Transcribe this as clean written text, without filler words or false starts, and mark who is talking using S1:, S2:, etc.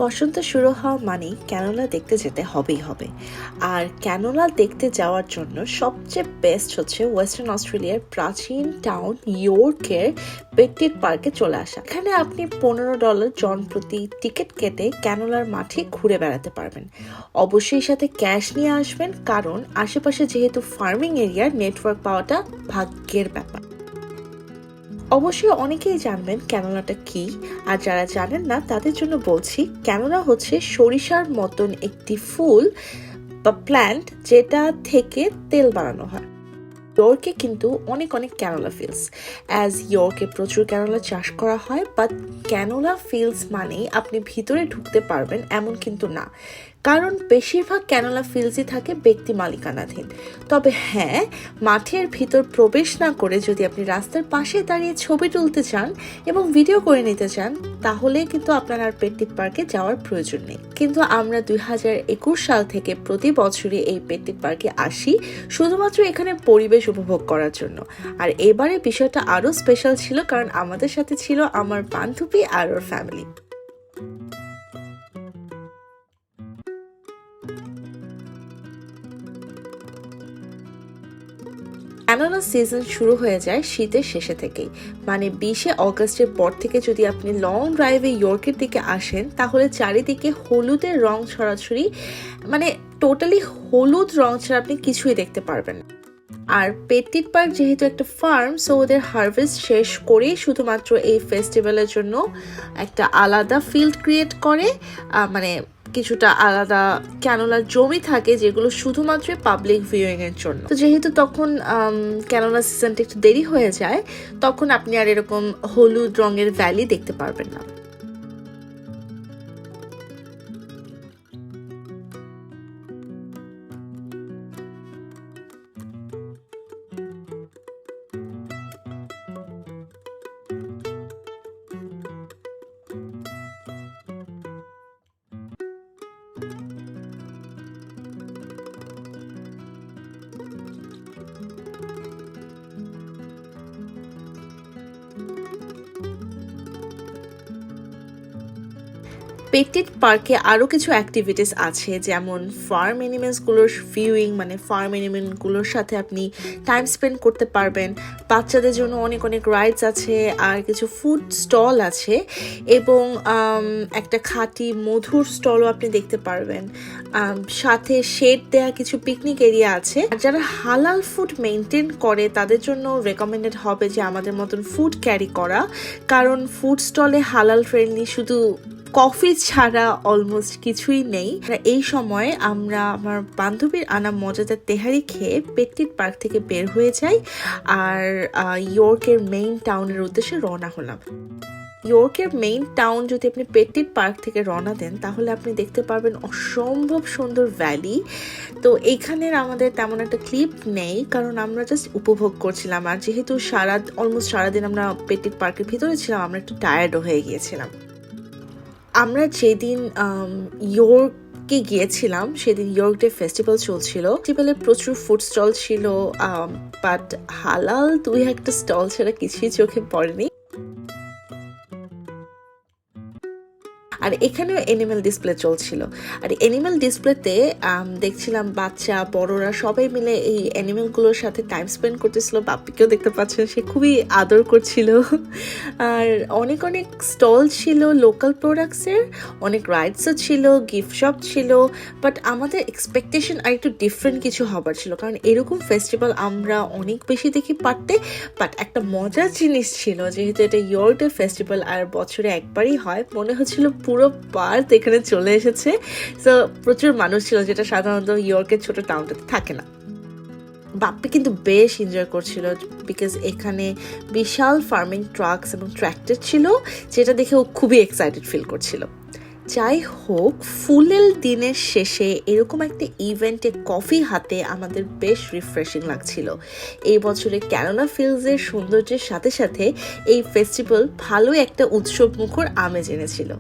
S1: বসন্ত শুরু হওয়া মানেই ক্যানোলা দেখতে যেতে হবেই হবে। আর ক্যানোলা দেখতে যাওয়ার জন্য সবচেয়ে বেস্ট হচ্ছে ওয়েস্টার্ন অস্ট্রেলিয়ার প্রাচীন টাউন ইয়র্কের পেট্টিট পার্কে চলে আসা। এখানে আপনি $15 জন প্রতি টিকিট কেটে ক্যানোলার মাঠে ঘুরে বেড়াতে পারবেন। অবশ্যই সাথে ক্যাশ নিয়ে আসবেন, কারণ আশেপাশে যেহেতু ফার্মিং এরিয়ার নেটওয়ার্ক পাওয়াটা ভাগ্যের ব্যাপার। অবশ্যই অনেকেই জানবেন ক্যানোলাটা কি, আর যারা জানেন না তাদের জন্য বলছি, ক্যানোলা হচ্ছে সরিষার মতন একটি ফুল বা প্ল্যান্ট যেটা থেকে তেল বানানো হয়। ইয়র্কে কিন্তু অনেক অনেক ক্যানোলা ফিল্ডস, ইয়র্কে প্রচুর ক্যানোলা চাষ করা হয়, বাট ক্যানোলা ফিল্ডস মানেই আপনি ভিতরে ঢুকতে পারবেন এমন কিন্তু না, কারণ বেশিরভাগ ক্যানোলা ফিল্ডসই থাকে ব্যক্তি মালিকানাধীন। তবে হ্যাঁ, মাঠের ভিতর প্রবেশ না করে যদি আপনি রাস্তার পাশে দাঁড়িয়ে ছবি তুলতে চান এবং ভিডিও করে নিতে চান, তাহলে কিন্তু আপনার আর পেট্টিট পার্কে যাওয়ার প্রয়োজন নেই। কিন্তু আমরা 2021 সাল থেকে প্রতি বছরই এই পেট্টিট পার্কে আসি শুধুমাত্র এখানে পরিবেশ উপভোগ করার জন্য। আর এবারে বিষয়টা আরো স্পেশাল ছিল, কারণ আমাদের সাথে ছিল আমার বান্ধবী আর ওর ফ্যামিলি। ক্যানোলা সিজন শুরু হয়ে যায় শীতের শেষে থেকেই, মানে 20 অগস্টের পর থেকে যদি আপনি লং ড্রাইভে ইয়র্কের দিকে আসেন, তাহলে চারিদিকে হলুদের রং ছড়াছড়ি, মানে টোটালি হলুদ রং ছাড়া আপনি কিছুই দেখতে পারবেন। আর পেট্টিট পার্ক যেহেতু একটা ফার্ম, সো ওদের হারভেস্ট শেষ করেই শুধুমাত্র এই ফেস্টিভ্যালের জন্য একটা আলাদা ফিল্ড ক্রিয়েট করে, মানে কিছুটা আলাদা ক্যানোলার জমি থাকে যেগুলো শুধুমাত্র পাবলিক ভিউইং এর জন্য। তো যেহেতু তখন ক্যানোলা সিজনটা একটু দেরি হয়ে যায়, তখন আপনি আর এরকম হলুদ রঙের ভ্যালি দেখতে পারবেন না। পেট্টিট পার্কে আরও কিছু অ্যাক্টিভিটিস আছে, যেমন ফার্ম অ্যানিমেলসগুলোর ভিউইং, মানে ফার্ম অ্যানিমেলগুলোর সাথে আপনি টাইম স্পেন্ড করতে পারবেন। বাচ্চাদের জন্য অনেক অনেক রাইডস আছে, আর কিছু ফুড স্টল আছে, এবং একটা খাঁটি মধুর স্টলও আপনি দেখতে পারবেন। সাথে শেড দেয়া কিছু পিকনিক এরিয়া আছে। আর যারা হালাল ফুড মেনটেন করে তাদের জন্য রেকমেন্ডেড হবে যে আমাদের মতন ফুড ক্যারি করা, কারণ ফুড স্টলে হালাল ফ্রেন্ডলি শুধু কফি ছাড়া অলমোস্ট কিছুই নেই। এই সময় আমরা আমার বান্ধবীর আনা মজাদার তেহারি খেয়ে পেট্টিট পার্ক থেকে বের হয়ে যাই, আর ইয়র্কের মেইন টাউনের উদ্দেশ্যে রওনা হলাম। ইয়র্কের মেইন টাউন যদি আপনি পেট্টিট পার্ক থেকে রওনা দেন, তাহলে আপনি দেখতে পারবেন অসম্ভব সুন্দর ভ্যালি। তো এইখানের আমাদের তেমন একটা ক্লিপ নেই, কারণ আমরা জাস্ট উপভোগ করছিলাম, আর যেহেতু অলমোস্ট সারাদিন আমরা পেট্টিট পার্কের ভিতরে ছিলাম, আমরা একটু টায়ার্ডও হয়ে গিয়েছিলাম। আমরা যেদিন ইয়র্কে গিয়েছিলাম সেদিন ইয়র্ক ডে ফেস্টিভ্যাল চলছিল। ফেস্টিভ্যালে প্রচুর ফুড স্টল ছিল, বাট হালাল 2-1টা স্টল ছাড়া কিছুই চোখে পড়েনি। আর এখানেও অ্যানিমেল ডিসপ্লে চলছিল, আর অ্যানিমেল ডিসপ্লেতে দেখছিলাম বাচ্চা বড়রা সবাই মিলে এই অ্যানিমেলগুলোর সাথে টাইম স্পেন্ড করতেছিল। বাপ্পিকেও দেখতে পাচ্ছেন, সে খুবই আদর করছিল। আর অনেক অনেক স্টল ছিল লোকাল প্রোডাক্টসের, অনেক রাইডসও ছিল, গিফট শপ ছিল, বাট আমাদের এক্সপেকটেশন আর একটু ডিফারেন্ট কিছু হবার ছিল, কারণ এরকম ফেস্টিভ্যাল আমরা অনেক বেশি দেখি পারতে। বাট একটা মজার জিনিস ছিল, যেহেতু এটা ইয়র্ক ডে ফেস্টিভ্যাল আর বছরে একবারই হয়, মনে হচ্ছিল পুরো পার্ক এখানে চলে এসেছে। তো প্রচুর মানুষ ছিল, যেটা সাধারণত ইয়র্কের ছোট টাউনটাতে থাকে না। বাপ্পি কিন্তু বেশ এনজয় করছিল, বিকজ এখানে বিশাল ফার্মিং ট্রাকস এবং ট্র্যাক্টর ছিল, যেটা দেখে ও খুবই এক্সাইটেড ফিল করছিল। যাই হোক, ফুলেল দিনের শেষে এরকম একটা ইভেন্টে কফি হাতে আমাদের বেশ রিফ্রেশিং লাগছিল। এই বছরে ক্যানোলা ফিল্ডসের সৌন্দর্যের সাথে সাথে এই ফেস্টিভ্যাল ভালো একটা উৎসব মুখর আমেজ এনেছিল।